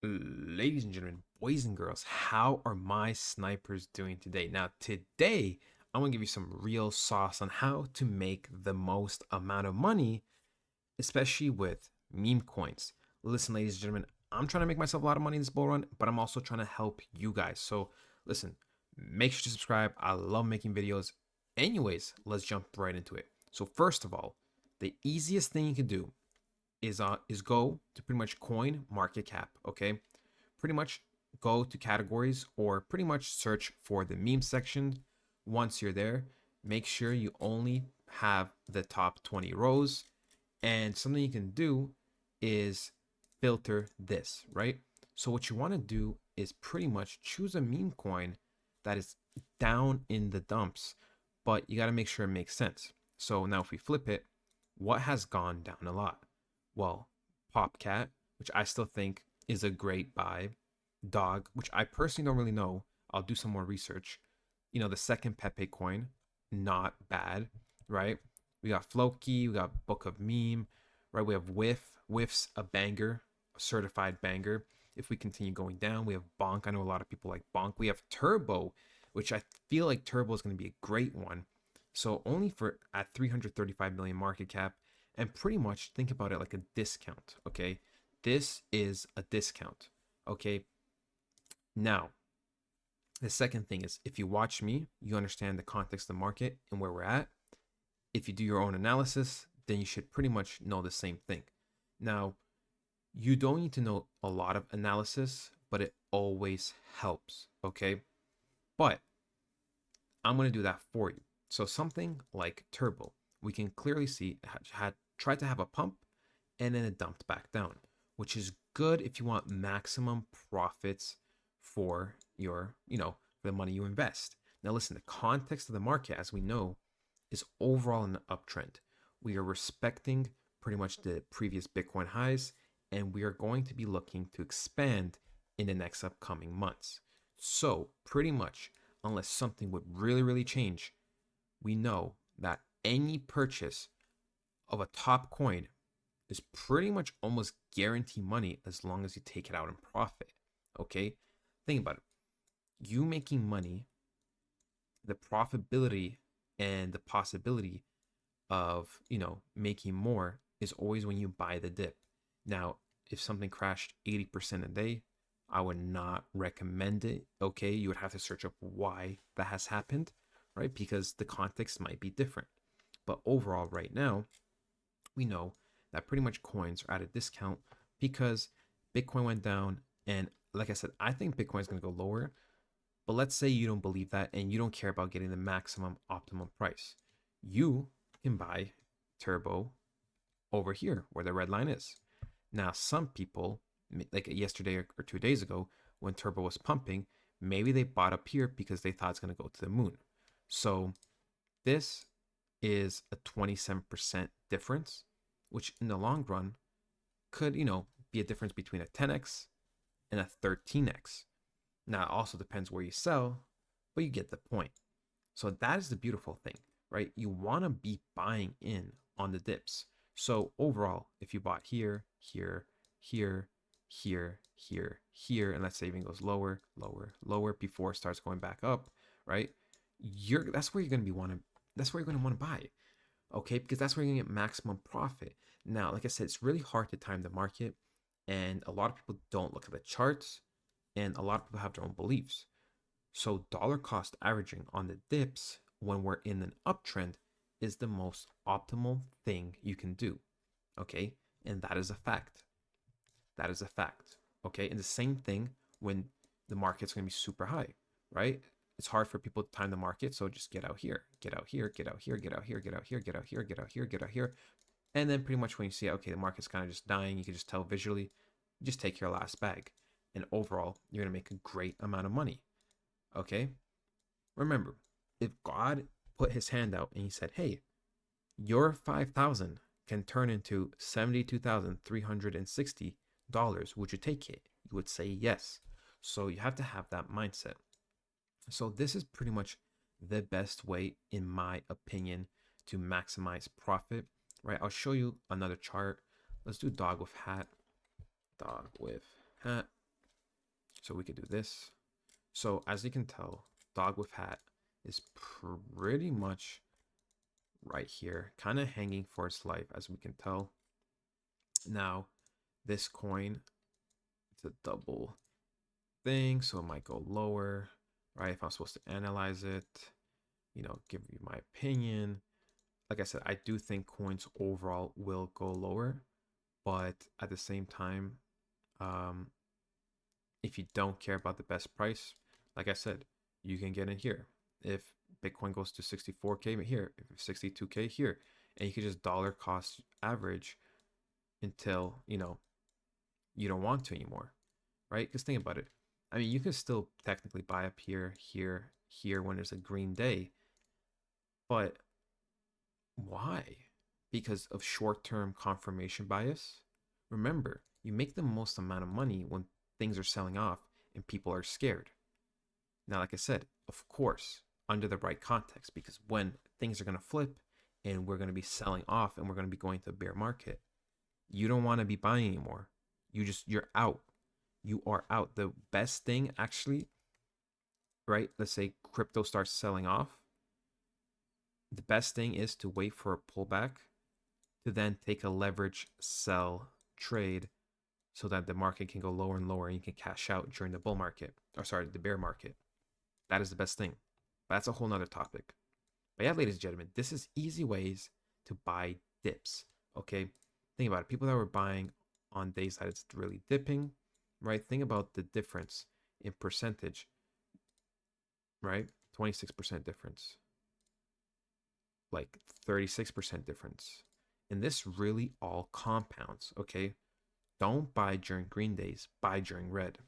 Ladies and gentlemen, boys and girls, how are my snipers doing today? Now, today, I'm gonna give you some real sauce on how to make the most amount of money, especially with meme coins. Listen, ladies and gentlemen, I'm trying to make myself a lot of money in this bull run, but I'm also trying to help you guys. So, listen, make sure to subscribe. I love making videos. Anyways, let's jump right into it. So, first of all, the easiest thing you can do is go to pretty much coin market cap. Okay, pretty much go to categories or pretty much search for the meme section. Once you're there, make sure you only have the top 20 rows. And something you can do is filter this, right? So what you want to do is pretty much choose a meme coin that is down in the dumps, but you got to make sure it makes sense. So now if we flip it, what has gone down a lot? Well, Popcat, which I still think is a great buy. Dog, which I personally don't really know. I'll do some more research. The second Pepe coin, not bad, right? We got Floki, we got Book of Meme, right? We have Whiff's a banger, a certified banger. If we continue going down, we have Bonk. I know a lot of people like Bonk. We have Turbo, which I feel like Turbo is going to be a great one. So only for at 335 million market cap, and pretty much think about it like a discount. Okay, this is a discount. Okay, now the second thing is if you watch me, you understand the context of the market and where we're at. If you do your own analysis, then you should pretty much know the same thing. Now, you don't need to know a lot of analysis, but it always helps. Okay, but I'm going to do that for you. So something like Turbo, we can clearly see had tried to have a pump and then it dumped back down, which is good if you want maximum profits for the money you invest. Now listen, the context of the market, as we know, is overall an uptrend. We are respecting pretty much the previous Bitcoin highs, and we are going to be looking to expand in the next upcoming months. So pretty much, unless something would really, really change, we know that any purchase of a top coin is pretty much almost guaranteed money as long as you take it out in profit. Okay? Think about it. You making money, the profitability and the possibility of, making more is always when you buy the dip. Now, if something crashed 80% a day, I would not recommend it. Okay? You would have to search up why that has happened, right? Because the context might be different. But overall, right now, we know that pretty much coins are at a discount because Bitcoin went down. And like I said, I think Bitcoin is going to go lower. But let's say you don't believe that and you don't care about getting the maximum optimum price. You can buy Turbo over here where the red line is. Now, some people, like yesterday or 2 days ago, when Turbo was pumping, maybe they bought up here because they thought it's going to go to the moon. So this is a 27% difference, which in the long run could, be a difference between a 10x and a 13x. Now, it also depends where you sell, but you get the point. So that is the beautiful thing, right? You want to be buying in on the dips. So overall, if you bought here, here, here, here, here, here, and let's say even goes lower, lower, lower before it starts going back up, right? That's where you're gonna be wanting. That's where you're gonna want to buy, okay? Because that's where you're gonna get maximum profit. Now, like I said, it's really hard to time the market, and a lot of people don't look at the charts, and a lot of people have their own beliefs. So dollar cost averaging on the dips when we're in an uptrend is the most optimal thing you can do. Okay? And that is a fact. That is a fact. Okay? And the same thing when the market's going to be super high, right? It's hard for people to time the market, so just get out here, get out here, get out here, get out here, get out here, get out here, get out here, get out here. And then pretty much when you see, okay, the market's kind of just dying, you can just tell visually, just take your last bag. And overall, you're going to make a great amount of money. Okay? Remember, if God put his hand out and he said, hey, your 5,000 can turn into $72,360, would you take it? You would say yes. So you have to have that mindset. So this is pretty much the best way, in my opinion, to maximize profit, right? I'll show you another chart. Let's do dog with hat. Dog with hat. So we could do this. So as you can tell, dog with hat is pretty much right here, kind of hanging for its life, as we can tell. Now, this coin, it's a double thing, so it might go lower, right? If I'm supposed to analyze it, give you my opinion. Like I said, I do think coins overall will go lower, but at the same time, um, if you don't care about the best price, like I said, you can get in here. If Bitcoin goes to 64K here, if 62K here, and you can just dollar cost average until you don't want to anymore, right? Because think about it. I mean, you can still technically buy up here, here, here when there's a green day, but why? Because of short-term confirmation bias. Remember, you make the most amount of money when things are selling off and people are scared. Now, like I said, of course, under the right context, because when things are going to flip and we're going to be selling off and we're going to be going to a bear market, you don't want to be buying anymore. You're out. You are out. The best thing, actually, right? Let's say crypto starts selling off. The best thing is to wait for a pullback to then take a leverage sell trade so that the market can go lower and lower and you can cash out during the bull market, or sorry, the bear market. That is the best thing. But that's a whole nother topic. But yeah, ladies and gentlemen, this is easy ways to buy dips. Okay. Think about it. People that were buying on days that it's really dipping, right? Think about the difference in percentage, right? 26% difference, like 36% difference. And this really all compounds. Okay. Don't buy during green days, buy during red.